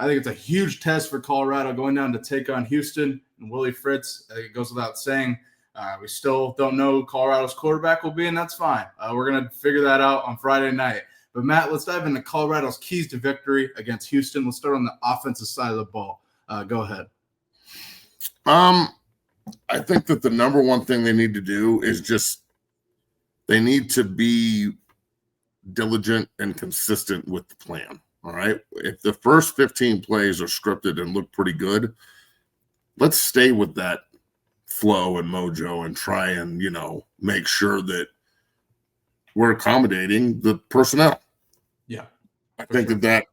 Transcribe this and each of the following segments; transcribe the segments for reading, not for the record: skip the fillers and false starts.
I think it's a huge test for Colorado going down to take on Houston and Willie Fritz. I think it goes without saying. We still don't know who Colorado's quarterback will be, and that's fine. We're going to figure that out on Friday night. But, Matt, let's dive into Colorado's keys to victory against Houston. Let's start on the offensive side of the ball. Go ahead. I think that the number one thing they need to do is just they need to be diligent and consistent with the plan. All right. If the first 15 plays are scripted and look pretty good, let's stay with that flow and mojo and try and, make sure that we're accommodating the personnel. Yeah. I think that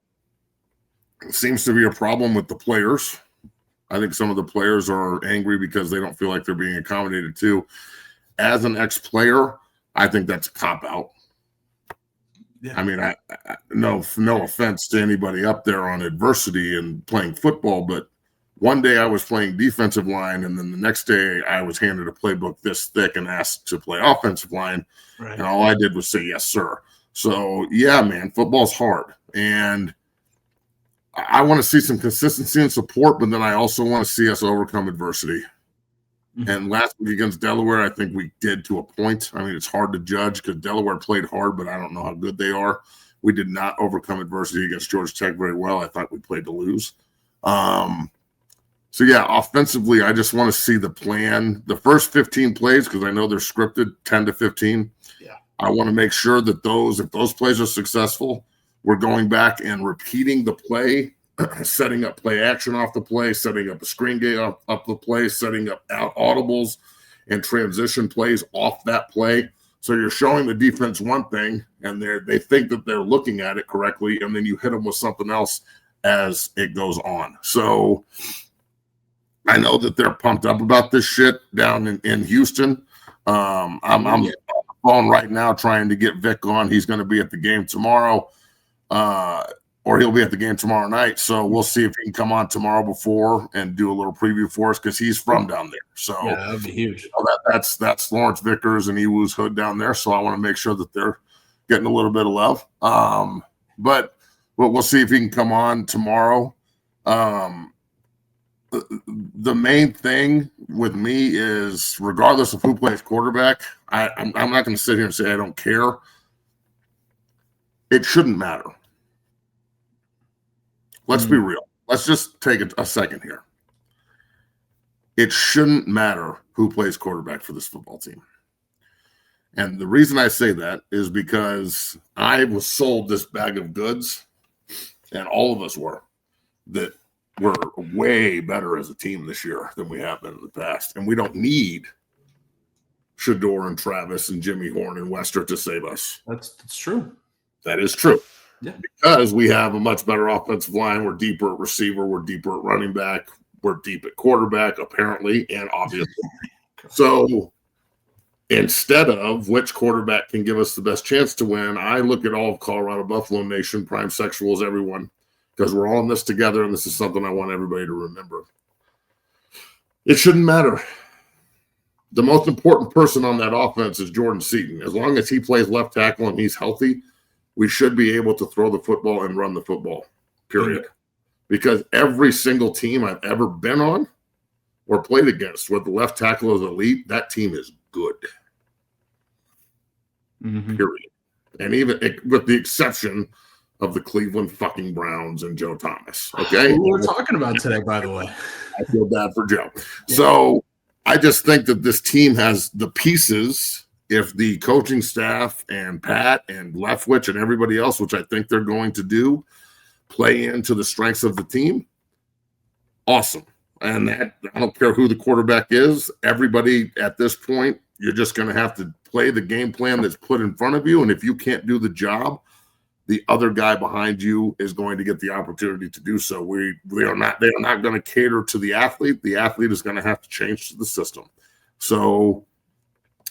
seems to be a problem with the players. I think some of the players are angry because they don't feel like they're being accommodated too. As an ex-player, I think that's a cop-out. Yeah. I mean, no offense to anybody up there on adversity and playing football, but one day I was playing defensive line, and then the next day I was handed a playbook this thick and asked to play offensive line, right. And all I did was say, yes, sir. So, yeah, man, football's hard. And I want to see some consistency and support, but then I also want to see us overcome adversity. Mm-hmm. And last week against Delaware, I think we did to a point. I mean, it's hard to judge because Delaware played hard, but I don't know how good they are. We did not overcome adversity against Georgia Tech very well. I thought we played to lose. So, yeah, offensively, I just want to see the plan. The first 15 plays, because I know they're scripted, 10 to 15. Yeah. I want to make sure that if those plays are successful, we're going back and repeating the play, setting up play action off the play, setting up a screen game up the play, setting up out audibles and transition plays off that play. So you're showing the defense one thing, and they think that they're looking at it correctly, and then you hit them with something else as it goes on. So I know that they're pumped up about this shit down in Houston. I'm on the phone right now trying to get Vic on. He's going to be at the game tomorrow. Or he'll be at the game tomorrow night. So we'll see if he can come on tomorrow before and do a little preview for us because he's from down there. So yeah, that'd be huge. That's Lawrence Vickers and Ewu's hood down there. So I want to make sure that they're getting a little bit of love. But we'll see if he can come on tomorrow. The main thing with me is, regardless of who plays quarterback, I'm not going to sit here and say I don't care. It shouldn't matter. Let's be real. Let's just take a second here. It shouldn't matter who plays quarterback for this football team. And the reason I say that is because I was sold this bag of goods, and all of us were, that we're way better as a team this year than we have been in the past. And we don't need Shador and Travis and Jimmy Horn and Wester to save us. That's true. That is true. Yeah. Because we have a much better offensive line. We're deeper at receiver. We're deeper at running back. We're deep at quarterback, apparently, and obviously. So instead of which quarterback can give us the best chance to win, I look at all of Colorado, Buffalo Nation, Prime Sexuals, everyone, because we're all in this together, and this is something I want everybody to remember. It shouldn't matter. The most important person on that offense is Jordan Seaton. As long as he plays left tackle and he's healthy, we should be able to throw the football and run the football, period. Mm-hmm. Because every single team I've ever been on or played against where the left tackle is elite, that team is good. Mm-hmm. Period. And even with the exception of the Cleveland fucking Browns and Joe Thomas. Okay? Who we're talking about today, by the way. I feel bad for Joe. Yeah. So I just think that this team has the pieces. If the coaching staff and Pat and Leftwich and everybody else, which I think they're going to do, play into the strengths of the team, awesome. And that, I don't care who the quarterback is, everybody at this point, you're just going to have to play the game plan that's put in front of you. And if you can't do the job, the other guy behind you is going to get the opportunity to do so. They are not going to cater to the athlete. The athlete is going to have to change to the system. So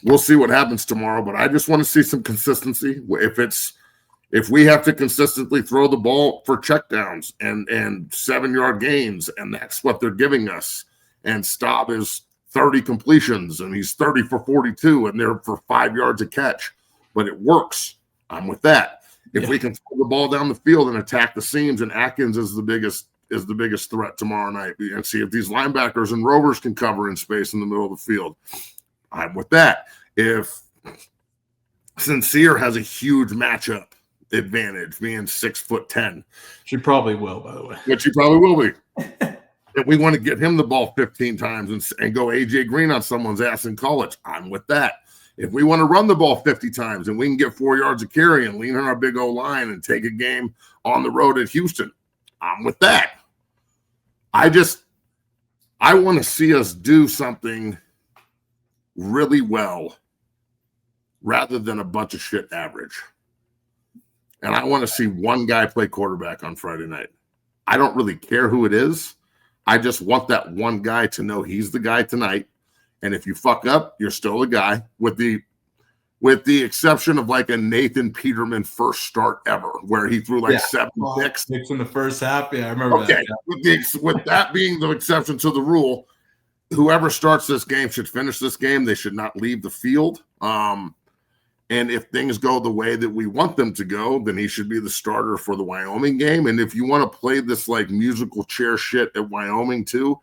we'll see what happens tomorrow, but I just want to see some consistency. If we have to consistently throw the ball for checkdowns and 7-yard gains, and that's what they're giving us, and Staub is 30 completions and he's 30 for 42 and they're for 5 yards a catch, but it works, I'm with that. If we can throw the ball down the field and attack the seams, and Atkins is the biggest is the biggest threat tomorrow night and see if these linebackers and rovers can cover in space in the middle of the field. I'm with that. If Sincere has a huge matchup advantage, being 6'10", she probably will, by the way. which he probably will be. If we want to get him the ball 15 times and go AJ Green on someone's ass in college, I'm with that. If we want to run the ball 50 times and we can get 4 yards of carry and lean on our big O line and take a game on the road at Houston, I'm with that. I want to see us do something really well rather than a bunch of shit average. And I want to see one guy play quarterback on Friday night. I don't really care who it is. I just want that one guy to know he's the guy tonight. And if you fuck up, you're still the guy, with the exception of like a Nathan Peterman first start ever, where he threw like 7 picks in the first half. Yeah, I remember that. Yeah. With that being the exception to the rule, whoever starts this game should finish this game. They should not leave the field. And if things go the way that we want them to go, then he should be the starter for the Wyoming game. And if you want to play this like musical chair shit at Wyoming too,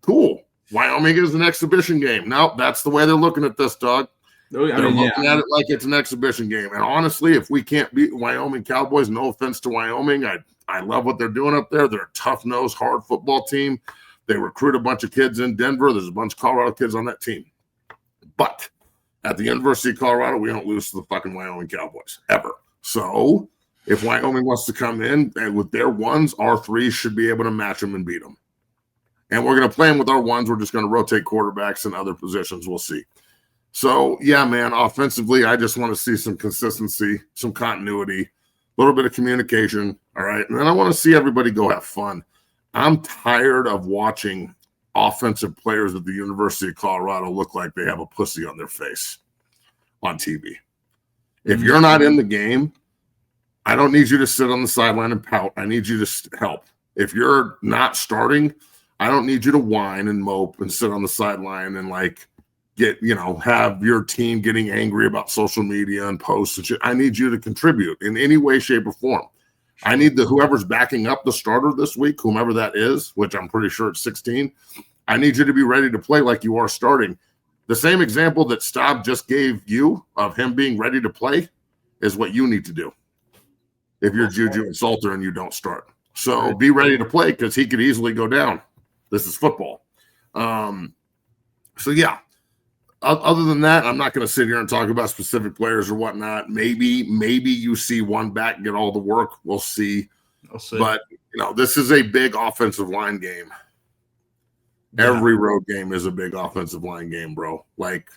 cool. Wyoming is an exhibition game. No, that's the way they're looking at this, dog. They're looking at it like it's an exhibition game. And honestly, if we can't beat Wyoming Cowboys, no offense to Wyoming, I love what they're doing up there. They're a tough-nosed, hard football team. They recruit a bunch of kids in Denver. There's a bunch of Colorado kids on that team. But at the University of Colorado, we don't lose to the fucking Wyoming Cowboys, ever. So if Wyoming wants to come in and with their ones, our threes should be able to match them and beat them. And we're going to play them with our ones. We're just going to rotate quarterbacks in other positions. We'll see. So, yeah, man, offensively, I just want to see some consistency, some continuity, a little bit of communication, all right? And then I want to see everybody go have fun. I'm tired of watching offensive players at the University of Colorado look like they have a pussy on their face on TV. If you're not in the game, I don't need you to sit on the sideline and pout. I need you to help. If you're not starting, I don't need you to whine and mope and sit on the sideline and like have your team getting angry about social media and posts and shit. I need you to contribute in any way, shape, or form. I need whoever's backing up the starter this week, whomever that is, which I'm pretty sure it's 16. I need you to be ready to play like you are starting. The same example that Staub just gave you of him being ready to play is what you need to do if you're Juju and Salter and you don't start. So be ready to play because he could easily go down. This is football. So, yeah. Other than that, I'm not going to sit here and talk about specific players or whatnot. Maybe you see one back get all the work. We'll see. But, this is a big offensive line game. Yeah. Every road game is a big offensive line game, bro. Like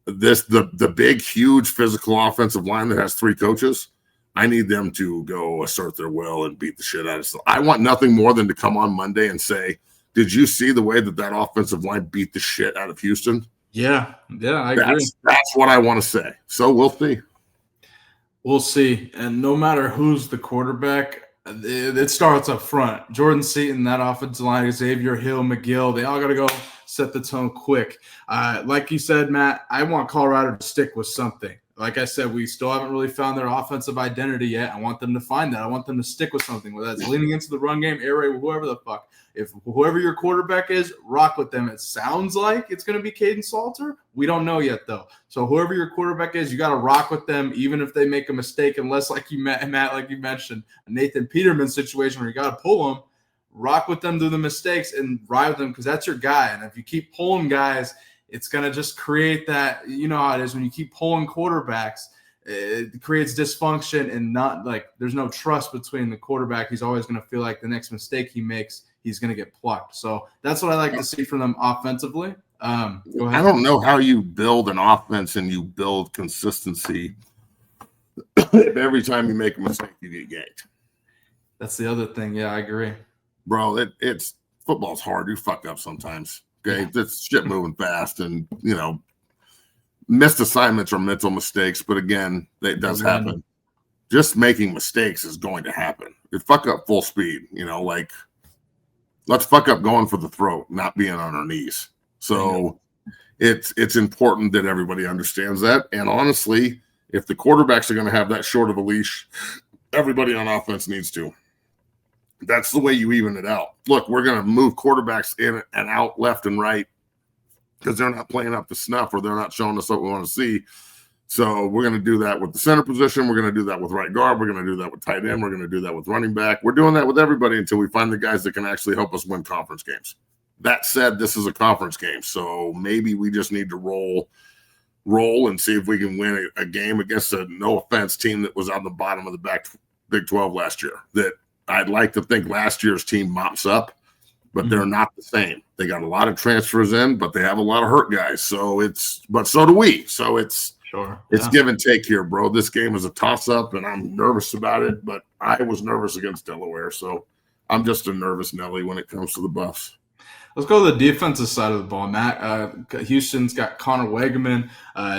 the big, huge physical offensive line that has 3 coaches, I need them to go assert their will and beat the shit out of stuff. I want nothing more than to come on Monday and say, did you see the way that offensive line beat the shit out of Houston? Yeah, I agree. That's what I want to say. So we'll see. We'll see. And no matter who's the quarterback, it starts up front. Jordan Seaton, that offensive line, Xavier Hill, McGill, they all got to go set the tone quick. Like you said, Matt, I want Colorado to stick with something. Like I said, we still haven't really found their offensive identity yet. I want them to find that. I want them to stick with something, whether that's leaning into the run game, air raid, whoever the fuck. If whoever your quarterback is, rock with them. It sounds like it's going to be Caden Salter. We don't know yet, though. So whoever your quarterback is, you got to rock with them, even if they make a mistake, unless, like you, Matt, like you mentioned, a Nathan Peterman situation where you got to pull them. Rock with them through the mistakes and ride with them because that's your guy. And if you keep pulling guys, it's going to just create that, you know how it is when you keep pulling quarterbacks, it creates dysfunction and not like there's no trust between the quarterback. He's always going to feel like the next mistake he makes, he's going to get plucked. So that's what I like to see from them offensively. Go ahead. I don't know how you build an offense and you build consistency if every time you make a mistake, you get yanked. That's the other thing. Yeah, I agree. Bro, it's football's hard. You fuck up sometimes. Okay, that's shit moving fast, and missed assignments are mental mistakes. But again, that does happen. Just making mistakes is going to happen. You fuck up full speed. Let's fuck up going for the throat, not being on our knees. So it's important that everybody understands that. And honestly, if the quarterbacks are going to have that short of a leash, everybody on offense needs to. That's the way you even it out. Look, we're going to move quarterbacks in and out left and right because they're not playing up to snuff or they're not showing us what we want to see. So we're going to do that with the center position. We're going to do that with right guard. We're going to do that with tight end. We're going to do that with running back. We're doing that with everybody until we find the guys that can actually help us win conference games. That said, this is a conference game, so maybe we just need to roll and see if we can win a game against a no offense team that was on the bottom of the Big 12 last year. That I'd like to think last year's team mops up, but they're not the same. They got a lot of transfers in, but they have a lot of hurt guys. So so do we. So it's give and take here, bro. This game is a toss-up, and I'm nervous about it, but I was nervous against Delaware, so I'm just a nervous Nelly when it comes to the Buffs. Let's go to the defensive side of the ball, Matt. Houston's got Connor Wegeman.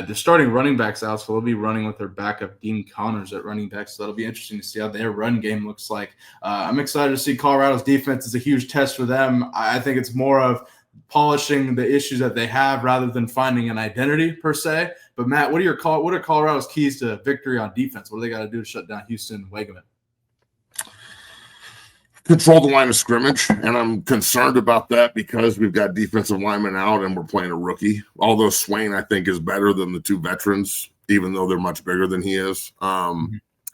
They're starting running backs out, so they'll be running with their backup, Dean Connors, at running back. So that'll be interesting to see how their run game looks like. I'm excited to see Colorado's defense. It's a huge test for them. I think it's more of polishing the issues that they have rather than finding an identity per se. But, Matt, what are Colorado's keys to victory on defense? What do they got to do to shut down Houston and Wegeman? Control the line of scrimmage, and I'm concerned about that because we've got defensive linemen out and we're playing a rookie. Although Swain, I think, is better than the two veterans, even though they're much bigger than he is.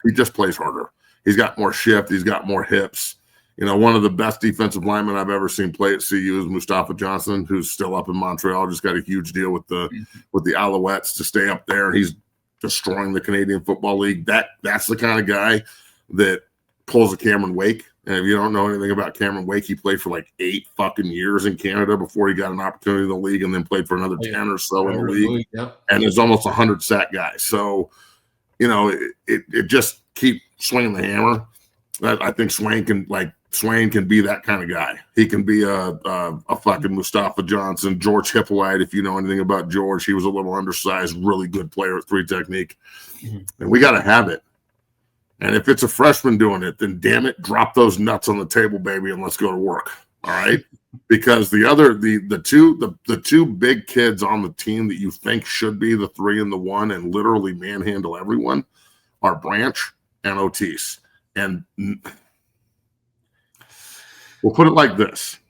He just plays harder. He's got more shift. He's got more hips. You know, one of the best defensive linemen I've ever seen play at CU is Mustafa Johnson, who's still up in Montreal. Just got a huge deal with the Alouettes to stay up there. He's destroying the Canadian Football League. That's the kind of guy that pulls a Cameron Wake. And if you don't know anything about Cameron Wake, he played for like 8 fucking years in Canada before he got an opportunity in the league, and then played for another 10 or so in the league. And there's almost 100 sack guys. So, you know, it just keep swinging the hammer. I think Swain can be that kind of guy. He can be a fucking Mustafa Johnson, George Hippolyte. If you know anything about George, he was a little undersized, really good player at 3 technique. And we got to have it. And if it's a freshman doing it, then damn it, drop those nuts on the table, baby, and let's go to work. All right? Because the two big kids on the team that you think should be the 3 and the 1 and literally manhandle everyone are Branch and Otis. And we'll put it like this.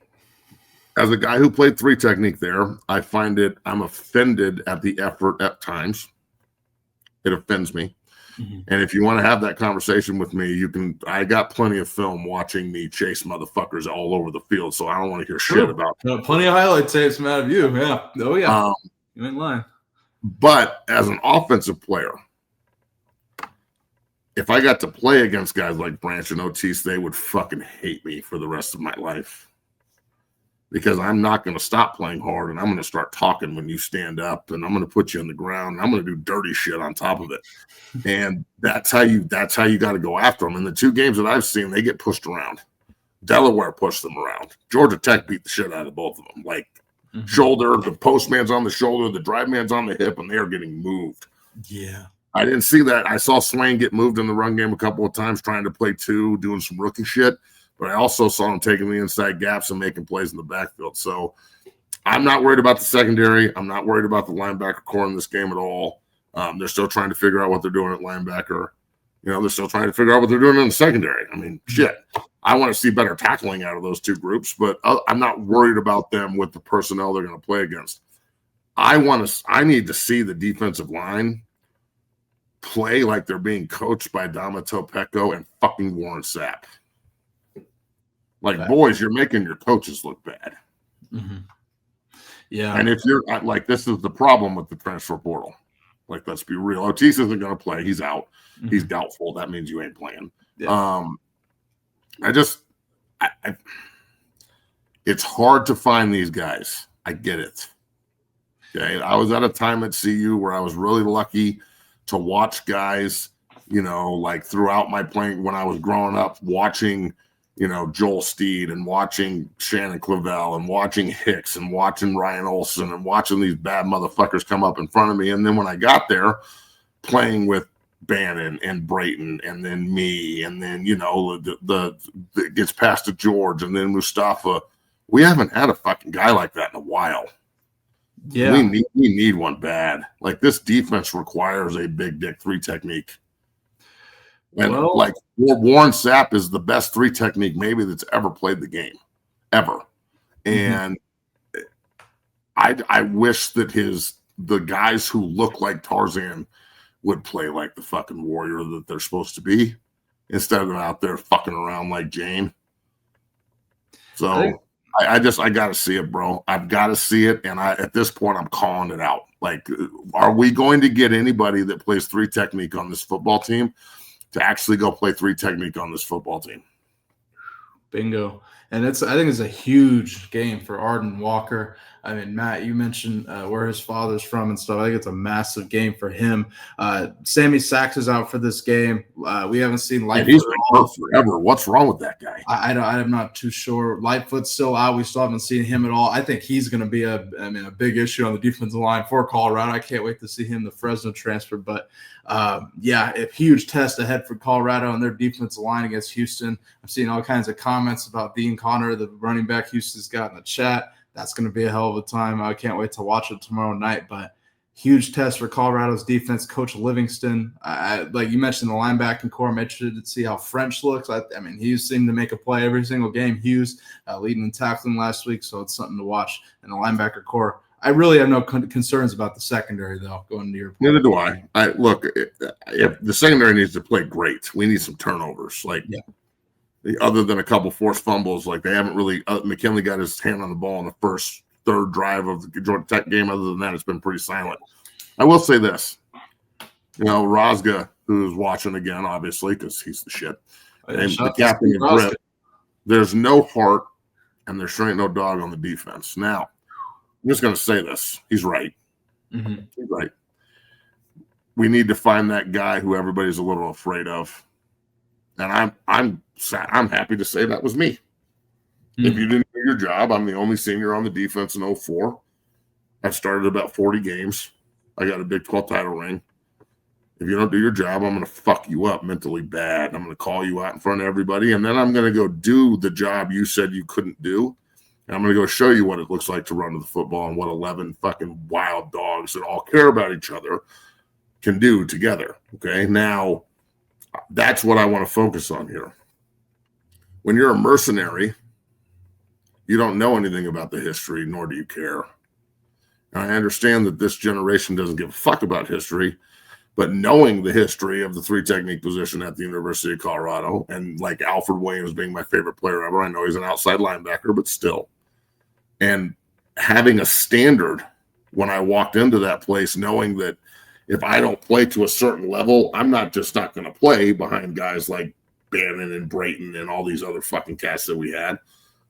As a guy who played 3 technique there, I'm offended at the effort at times. It offends me. And if you want to have that conversation with me, I got plenty of film watching me chase motherfuckers all over the field, so I don't want to hear shit about it. Plenty of highlight tapes from out of you. Yeah. Oh, yeah. You ain't lying. But as an offensive player, if I got to play against guys like Branch and Otis, they would fucking hate me for the rest of my life. Because I'm not going to stop playing hard, and I'm going to start talking when you stand up, and I'm going to put you on the ground, and I'm going to do dirty shit on top of it. And that's how you got to go after them. In the 2 games that I've seen, they get pushed around. Delaware pushed them around. Georgia Tech beat the shit out of both of them. Like shoulder, the post man's on the shoulder, the drive man's on the hip, and they are getting moved. Yeah. I didn't see that. I saw Swain get moved in the run game a couple of times trying to play 2, doing some rookie shit. But I also saw him taking the inside gaps and making plays in the backfield. So I'm not worried about the secondary. I'm not worried about the linebacker core in this game at all. They're still trying to figure out what they're doing at linebacker. You know, they're still trying to figure out what they're doing in the secondary. I mean, shit. I want to see better tackling out of those 2 groups, but I'm not worried about them with the personnel they're going to play against. I need to see the defensive line play like they're being coached by Damato Pecco and fucking Warren Sapp. Like, boys, you're making your coaches look bad. Yeah. And if you're like, this is the problem with the transfer portal. Like, let's be real. Otis isn't going to play. He's out. He's doubtful. That means you ain't playing. Yeah. It's hard to find these guys. I get it. Okay. I was at a time at CU where I was really lucky to watch guys, you know, like throughout my playing when I was growing up, watching, you know, Joel Steed and watching Shannon Clavel and watching Hicks and watching Ryan Olson and watching these bad motherfuckers come up in front of me. And then when I got there, playing with Bannon and Brayton and then me and then, you know, the gets past to George and then Mustafa. We haven't had a fucking guy like that in a while. Yeah. We need one bad. Like, this defense requires a big dick 3 technique. And like Warren Sapp is the best 3 technique maybe that's ever played the game, ever. And I wish that the guys who look like Tarzan would play like the fucking warrior that they're supposed to be, instead of out there fucking around like Jane. So I got to see it, bro. I've got to see it. And at this point, I'm calling it out. Like, are we going to get anybody that plays 3 technique on this football team to actually go play 3 technique on this football team? Bingo. And I think it's a huge game for Arden Walker. I mean, Matt, you mentioned where his father's from and stuff. I think it's a massive game for him. Sammy Sachs is out for this game. We haven't seen Lightfoot. He's been hurt forever. What's wrong with that guy? I'm not too sure. Lightfoot's still out. We still haven't seen him at all. I think he's going to be a big issue on the defensive line for Colorado. I can't wait to see him, the Fresno transfer. But a huge test ahead for Colorado and their defensive line against Houston. I'm seeing all kinds of comments about Dean Connor, the running back Houston's got in the chat. That's going to be a hell of a time. I can't wait to watch it tomorrow night. But huge test for Colorado's defense. Coach Livingston, like you mentioned, the linebacking core. I'm interested to see how French looks. Hughes seemed to make a play every single game. Hughes leading and tackling last week, so it's something to watch. And the linebacker core. I really have no concerns about the secondary, though, going to your point. Neither do I. Look, if the secondary needs to play great, we need some turnovers. Other than a couple forced fumbles, like they haven't really McKinley got his hand on the ball in the third drive of the Georgia Tech game. Other than that, it's been pretty silent. I will say this. Rozga, who's watching again, obviously, because he's the shit. And the captain of grip. There's no heart, and there sure ain't no dog on the defense. Now, I'm just going to say this. He's right. Mm-hmm. He's right. We need to find that guy who everybody's a little afraid of. And I'm happy to say that was me. Mm-hmm. If you didn't do your job, I'm the only senior on the defense in 2004. I've started about 40 games. I got a Big 12 title ring. If you don't do your job, I'm going to fuck you up mentally bad. I'm going to call you out in front of everybody, and then I'm going to go do the job you said you couldn't do. And I'm going to go show you what it looks like to run to the football and what 11 fucking wild dogs that all care about each other can do together. Okay, now that's what I want to focus on here. When you're a mercenary, you don't know anything about the history, nor do you care. And I understand that this generation doesn't give a fuck about history, but knowing the history of the 3 technique position at the University of Colorado, and like Alfred Williams being my favorite player ever, I know he's an outside linebacker, but still. And having a standard when I walked into that place, knowing that if I don't play to a certain level, I'm not just not going to play behind guys like Bannon and Brayton and all these other fucking cats that we had.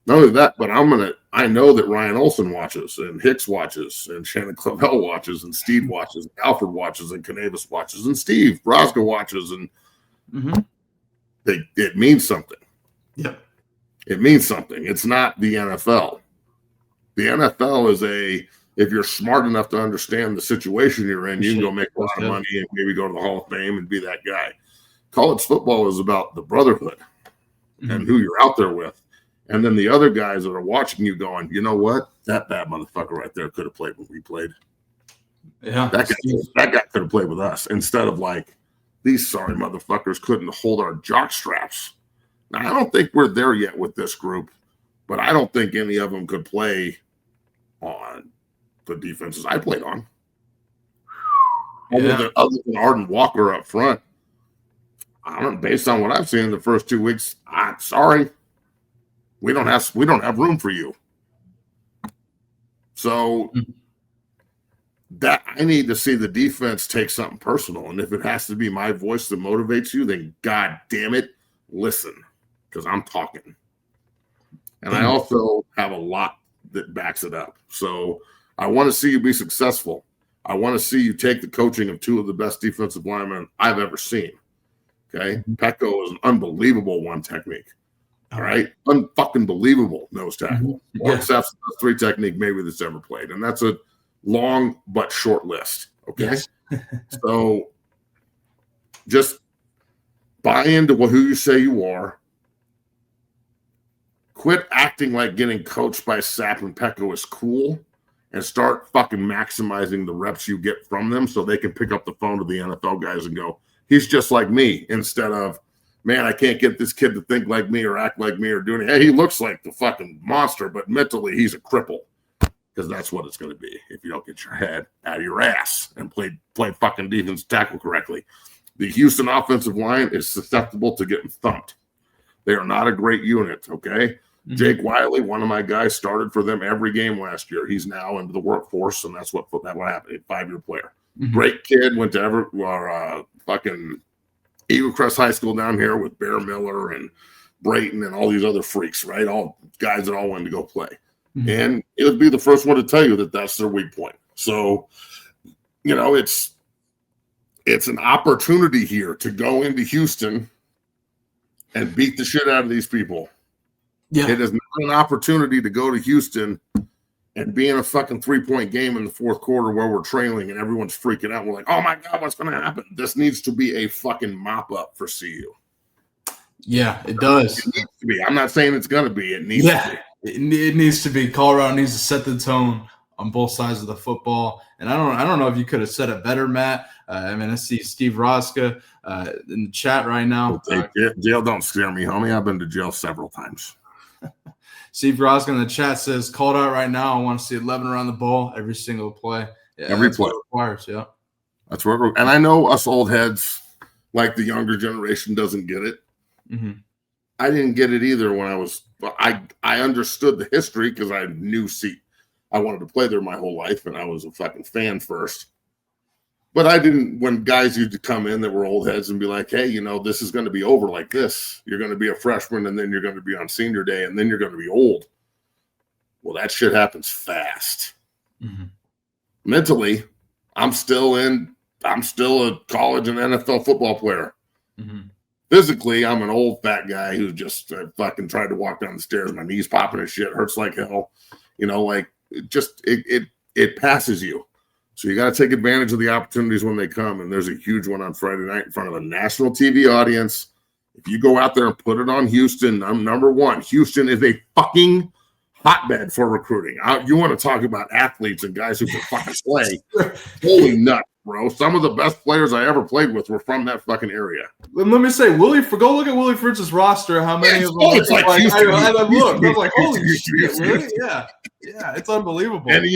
Not only that, but I know that Ryan Olsen watches, and Hicks watches, and Shannon Clavell watches, and Steve watches, and Alfred watches, and Canavas watches, and Steve Broska watches, and it means something. Yep. It means something. It's not the NFL. The NFL is if you're smart enough to understand the situation you're in, you can go make a lot of money and maybe go to the Hall of Fame and be that guy. College football is about the brotherhood and who you're out there with. And then the other guys that are watching you going, you know what? That bad motherfucker right there could have played when we played. Yeah. That guy could have played with us instead of like, these sorry motherfuckers couldn't hold our jock straps. Now, I don't think we're there yet with this group, but I don't think any of them could play on the defenses I played on. Yeah. Other than Arden Walker up front, based on what I've seen in the first 2 weeks, I'm sorry. We don't have room for you. So that I need to see the defense take something personal. And if it has to be my voice that motivates you, then God damn it, listen, because I'm talking. And I also have a lot that backs it up. So I want to see you be successful. I want to see you take the coaching of 2 of the best defensive linemen I've ever seen. Okay. Pecco is an unbelievable 1 technique. All right. Unfucking believable nose tackle. That's the best 3 technique maybe that's ever played. And that's a long but short list. Okay. Yes. So just buy into who you say you are. Quit acting like getting coached by Sapp and Pecco is cool, and start fucking maximizing the reps you get from them so they can pick up the phone to the NFL guys and go, he's just like me, instead of man, I can't get this kid to think like me or act like me or do anything. Hey, he looks like the fucking monster, but mentally he's a cripple. Because that's what it's going to be if you don't get your head out of your ass and play fucking defense tackle correctly. The Houston offensive line is susceptible to getting thumped. They are not a great unit, okay? Mm-hmm. Jake Wiley, one of my guys, started for them every game last year. He's now into the workforce, and that's what happened. A 5-year player. Mm-hmm. Great kid, went to fucking Eagle Crest High School down here with Bear Miller and Brayton and all these other freaks, right? All guys that all wanted to go play. Mm-hmm. And it would be the first one to tell you that that's their weak point. So, it's an opportunity here to go into Houston and beat the shit out of these people. Yeah. It is not an opportunity to go to Houston and be in a fucking 3-point game in the fourth quarter where we're trailing and everyone's freaking out. We're like, oh my God, what's going to happen? This needs to be a fucking mop up for CU. Yeah, it does. It needs to be. I'm not saying it's going to be. It needs to be. It needs to be. Colorado needs to set the tone on both sides of the football. And I don't know if you could have said it better, Matt. I see Steve Roska in the chat right now. Jail don't scare me, homie. I've been to jail several times. Steve Roska in the chat says, called out right now. I want to see 11 around the ball every single play. Yeah, every play. Requires, yeah. That's what and I know us old heads, like the younger generation, doesn't get it. Mm-hmm. I didn't get it either when I understood the history because I knew I wanted to play there my whole life, and I was a fucking fan first. But I didn't, when guys used to come in that were old heads and be like, hey, this is going to be over like this. You're going to be a freshman, and then you're going to be on senior day, and then you're going to be old. Well, that shit happens fast. Mm-hmm. Mentally, I'm still a college and NFL football player. Mm-hmm. Physically, I'm an old fat guy who just fucking tried to walk down the stairs. My knees popping and shit. Hurts like hell. It passes you. So you got to take advantage of the opportunities when they come. And there's a huge one on Friday night in front of a national TV audience. If you go out there and put it on Houston, I'm number one. Houston is a fucking hotbed for recruiting. You want to talk about athletes and guys who can fucking play. Holy nuts, bro. Some of the best players I ever played with were from that fucking area. Let me say, go look at Willie Fritz's roster. How many of them? It's like Houston. I was like, holy shit, really? Yeah. Yeah, it's unbelievable. And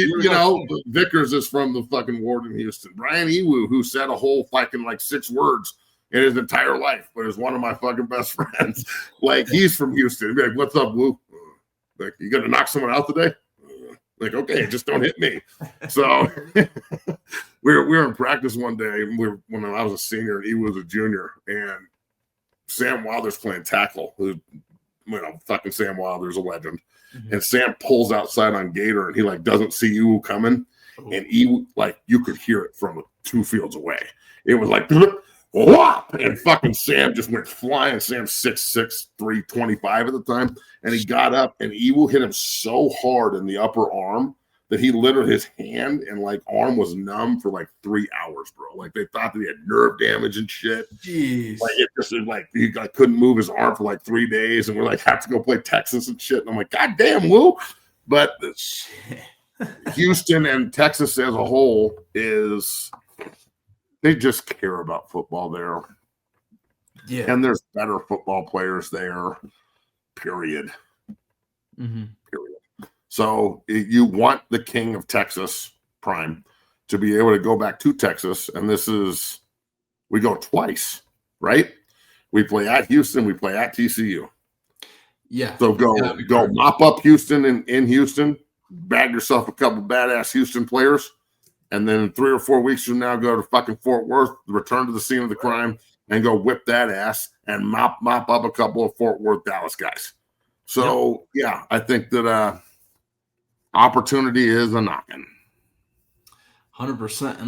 Vickers is from the fucking ward in Houston. Brian Ewu, who said a whole fucking 6 words in his entire life, but is one of my fucking best friends. He's from Houston. He'd be like, what's up, Woo? You gonna knock someone out today? Okay, just don't hit me. So we were in practice one day when I was a senior and he was a junior, and Sam Wilder's playing tackle. Fucking Sam Wilder's a legend. Mm-hmm. And Sam pulls outside on Gator, and he doesn't see you coming, and you could hear it from 2 fields away. It was like whop, and fucking Sam just went flying. Sam's 6'6", 325 at the time, and he got up, and Ewu hit him so hard in the upper arm that he literally his hand and arm was numb for 3 hours, bro. They thought that he had nerve damage and shit. Jeez. It just he couldn't move his arm for 3 days, and we're have to go play Texas and shit. And I'm like, God damn, Woo. But Houston and Texas as a whole they just care about football there. Yeah. And there's better football players there, period. Mm-hmm. Period. So you want the king of Texas, Prime, to be able to go back to Texas. And we go twice, right? We play at Houston. We play at TCU. Yeah. So go mop up Houston in Houston, bag yourself a couple badass Houston players. And then in 3 or 4 weeks from now, go to fucking Fort Worth, return to the scene of the crime, and go whip that ass and mop up a couple of Fort Worth, Dallas guys. So, yeah, I think that opportunity is a knocking. 100%.